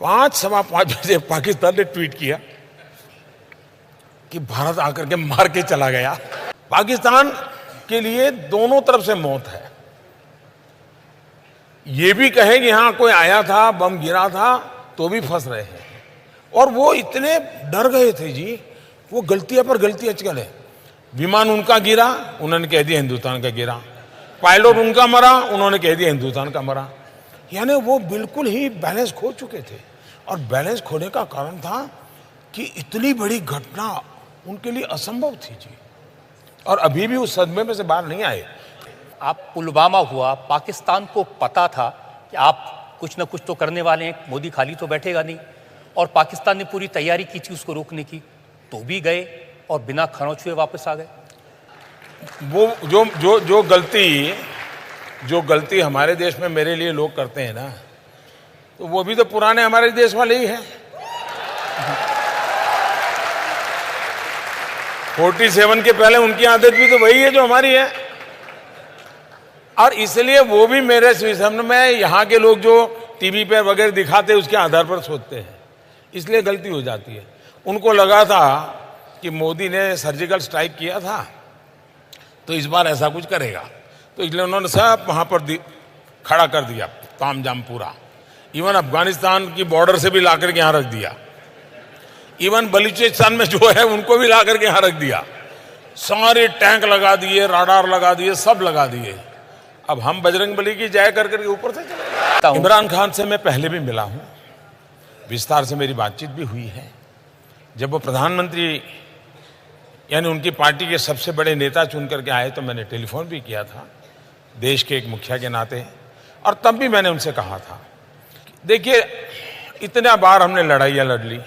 5-5:15 बजे पाकिस्तान ने ट्वीट किया कि भारत आकर के मार के चला गया। पाकिस्तान के लिए दोनों तरफ से मौत है। ये भी कहे कि यहां कोई आया था, बम गिरा था, तो भी फंस रहे हैं। और वो इतने डर गए थे जी, वो गलतियां पर गलतियां चले। विमान उनका गिरा, उन्होंने कह दिया हिंदुस्तान का गिरा। पायलट उनका मरा, उन्होंने कह दिया हिंदुस्तान का मरा। यानी वो बिल्कुल ही बैलेंस खो चुके थे। और बैलेंस खोने का कारण था कि इतनी बड़ी घटना उनके लिए असंभव थी जी, और अभी भी उस सदमे में से बाहर नहीं आए। आप पुलवामा हुआ, पाकिस्तान को पता था कि आप कुछ ना कुछ तो करने वाले हैं, मोदी खाली तो बैठेगा नहीं, और पाकिस्तान ने पूरी तैयारी की थी उसको रोकने की, तो भी गए और बिना खरोंच हुए वापस आ गए। वो जो गलती हमारे देश में मेरे लिए लोग करते हैं ना, तो वो भी तो पुराने हमारे देश वाले ही हैं। 47 के पहले उनकी आदत भी तो वही है जो हमारी है। और इसलिए वो भी मेरे सामने में यहाँ के लोग जो टीवी पे वगैरह दिखाते हैं उसके आधार पर सोचते हैं, इसलिए गलती हो जाती है। उनको लगा था कि मोदी ने सर्जिकल स्ट्राइक किया था तो इस बार ऐसा कुछ करेगा, तो इसलिए उन्होंने सब वहां पर खड़ा कर दिया तामझाम पूरा। इवन अफगानिस्तान की बॉर्डर से भी लाकर के यहां रख दिया। इवन बलूचिस्तान में जो है उनको भी लाकर के यहां रख दिया। सारे टैंक लगा दिए, राडार लगा दिए, सब लगा दिए। अब हम बजरंगबली की जय कर करके ऊपर से चले। इमरान खान से मैं पहले भी मिला हूं, विस्तार से मेरी बातचीत भी हुई है। जब वो प्रधानमंत्री यानी उनकी पार्टी के सबसे बड़े नेता चुन करके आए तो मैंने टेलीफोन भी किया था देश के एक मुखिया के नाते, और तब भी मैंने उनसे कहा था, देखिए इतना बार हमने लड़ाइयां लड़ ली,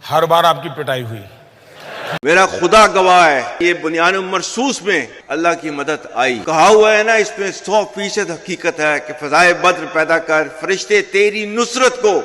हर बार आपकी पिटाई हुई। मेरा खुदा गवाह है, ये बुनियाद मरसूस में अल्लाह की मदद आई। कहा हुआ है ना, इसमें 100% हकीकत है कि फजाए बद्र पैदा कर, फरिश्ते तेरी नुसरत को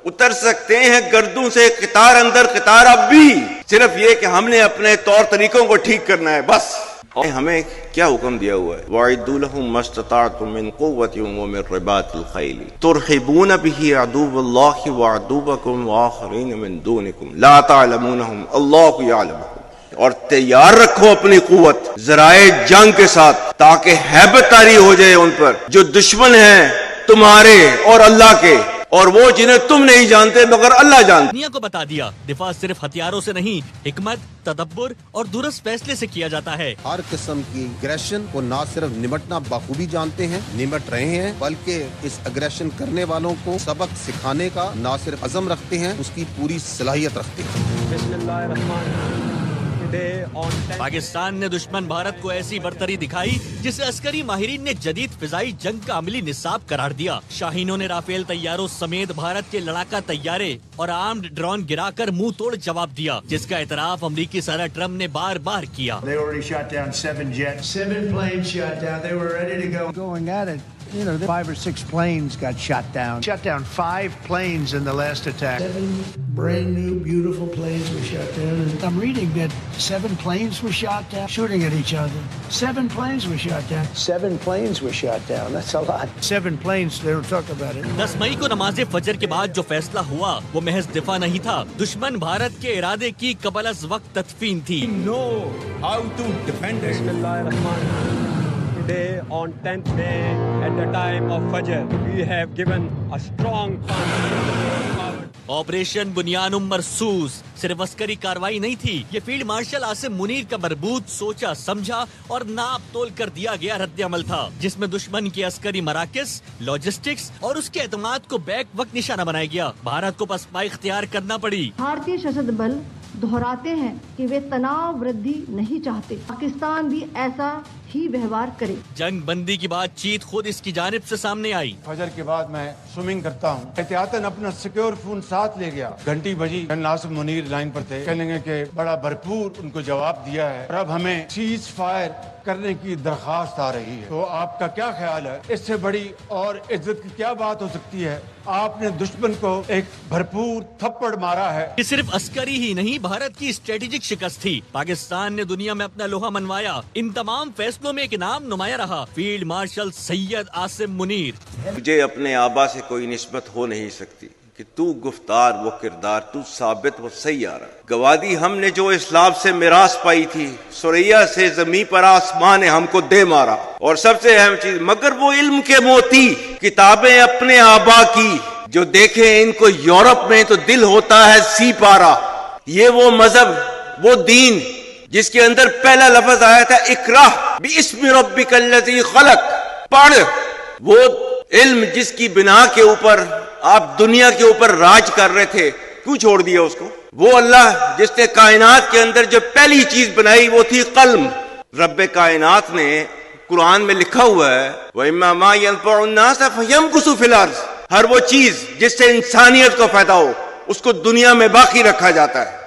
उतर सकते हैं गर्दों से कतार अंदर कतार। अब भी सिर्फ ये कि हमने अपने तौर तरीकों को ठीक करना है बस। और हमें क्या हुक्म दिया हुआ है, वअइदुलहुम मस्तताअतुम मिन कुव्वतिन व मिन रिबातिल खैल तुरहिबून बिही अदुव्वल्लाहि व अदुव्वकुम व आखरीन मिन दूनिकुम ला तअलमूनहुम अल्लाहु यअलमुहुम। और तैयार रखो अपनी कुव्वत जराए जंग के साथ, ताकि हैबत तारी हो जाए उन पर जो दुश्मन हैं तुम्हारे और अल्लाह के, और वो जिन्हें तुम नहीं जानते मगर अल्लाह जानते। दुनिया को बता दिया, दिफा सिर्फ हथियारों से नहीं, हिकमत, तदब्बुर और दुरुस्त फैसले से किया जाता है। हर किस्म की अग्रेशन को न सिर्फ निमटना बखूबी जानते हैं, निमट रहे हैं, बल्कि इस अग्रेशन करने वालों को सबक सिखाने का न सिर्फ अज़म रखते हैं, उसकी पूरी सलाहियत रखते हैं। पाकिस्तान ने दुश्मन भारत को ऐसी बर्तरी दिखाई जिसे अस्करी माहिरीन ने जदीद फिजाई जंग का अमली निसाब करार दिया। शाहीनों ने राफेल तैयारों समेत भारत के लड़ाका तैयारे और आर्म्ड ड्रोन गिराकर मुंह तोड़ जवाब दिया, जिसका एतराफ अमरीकी सदर ट्रम्प ने बार बार किया। You know, 5 or 6 planes got shot down. Shot down 5 planes in the last attack. 7 brand new, beautiful planes were shot down. And I'm reading that 7 planes were shot down, shooting at each other. 7 planes were shot down. 7 planes were shot down. That's a lot. 7 planes, they don't talk about it. 10 मई को नमाज़े फजर के बाद जो फैसला हुआ वो महज दिफा नहीं था, दुश्मन भारत के इरादे की कबल अज़ वक्त तदफीन थी। know how to defend it. Today on 10th May at the time of Fajr, we have given a strong operation Bunyanum Marsoos सिर्फ अस्करी कार्रवाई नहीं थी, ये फील्ड मार्शल आसिम मुनीर का मरबूत, सोचा समझा और नाप तोल कर दिया गया रद्द अमल था, जिसमें दुश्मन की अस्करी मराकज़, लॉजिस्टिक्स और उसके एतमाद को बैक वक्त निशाना बनाया गया। भारत को पसपा इख्तियार करना पड़ी। भारतीय सशस्त्र बल दोहराते हैं कि वे तनाव वृद्धि नहीं चाहते, पाकिस्तान भी ऐसा ही व्यवहार करे। जंग बंदी की बातचीत खुद इसकी जानिब से सामने आई। फजर के बाद मैं स्विमिंग करता हूँ, एहतियातन अपना सिक्योर फोन साथ ले गया। घंटी बजी, आसिम मुनीर लाइन पर थे, कहेंगे कि बड़ा भरपूर उनको जवाब दिया है और अब हमें सीज फायर करने की दरखास्त आ रही है। तो आपका क्या ख्याल है, इससे बड़ी और इज्जत की क्या बात हो सकती है? आपने दुश्मन को एक भरपूर थप्पड़ मारा है। ये सिर्फ अस्करी ही नहीं, भारत की स्ट्रेटेजिक शिकस्त थी। पाकिस्तान ने दुनिया में अपना लोहा मनवाया। इन तमाम फैसलों हौसलों में एक नाम नुमाया रहा, फील्ड मार्शल सैयद आसिम मुनीर। मुझे अपने आबा से कोई निस्बत हो नहीं सकती कि तू गुफ्तार वो किरदार, तू साबित वो सैयारा। गवादी हमने जो इस्लाम से मिरास पाई थी, सुरैया से जमीन पर आसमान ने हमको दे मारा। और सबसे अहम चीज, मगर वो इल्म के मोती किताबें अपने आबा की, जो देखे इनको यूरोप में तो दिल होता है सी पारा। ये वो मजहब, वो दीन जिसके अंदर पहला लफ्ज आया था इकरा बिस्मि रब्बिकल्लज़ी खलक, पढ़। वो इल्म जिसकी बिना के ऊपर आप दुनिया के ऊपर राज कर रहे थे, क्यों छोड़ दिया उसको? वो अल्लाह जिसने कायनात के अंदर जो पहली चीज बनाई वो थी कलम। रब्बे कायनात ने कुरान में लिखा हुआ है, वइम्मा मा यनफ़उन्नास फयमकुसु फिल अर्ज़, हर वो चीज जिससे इंसानियत को फायदा हो उसको दुनिया में बाकी रखा जाता है।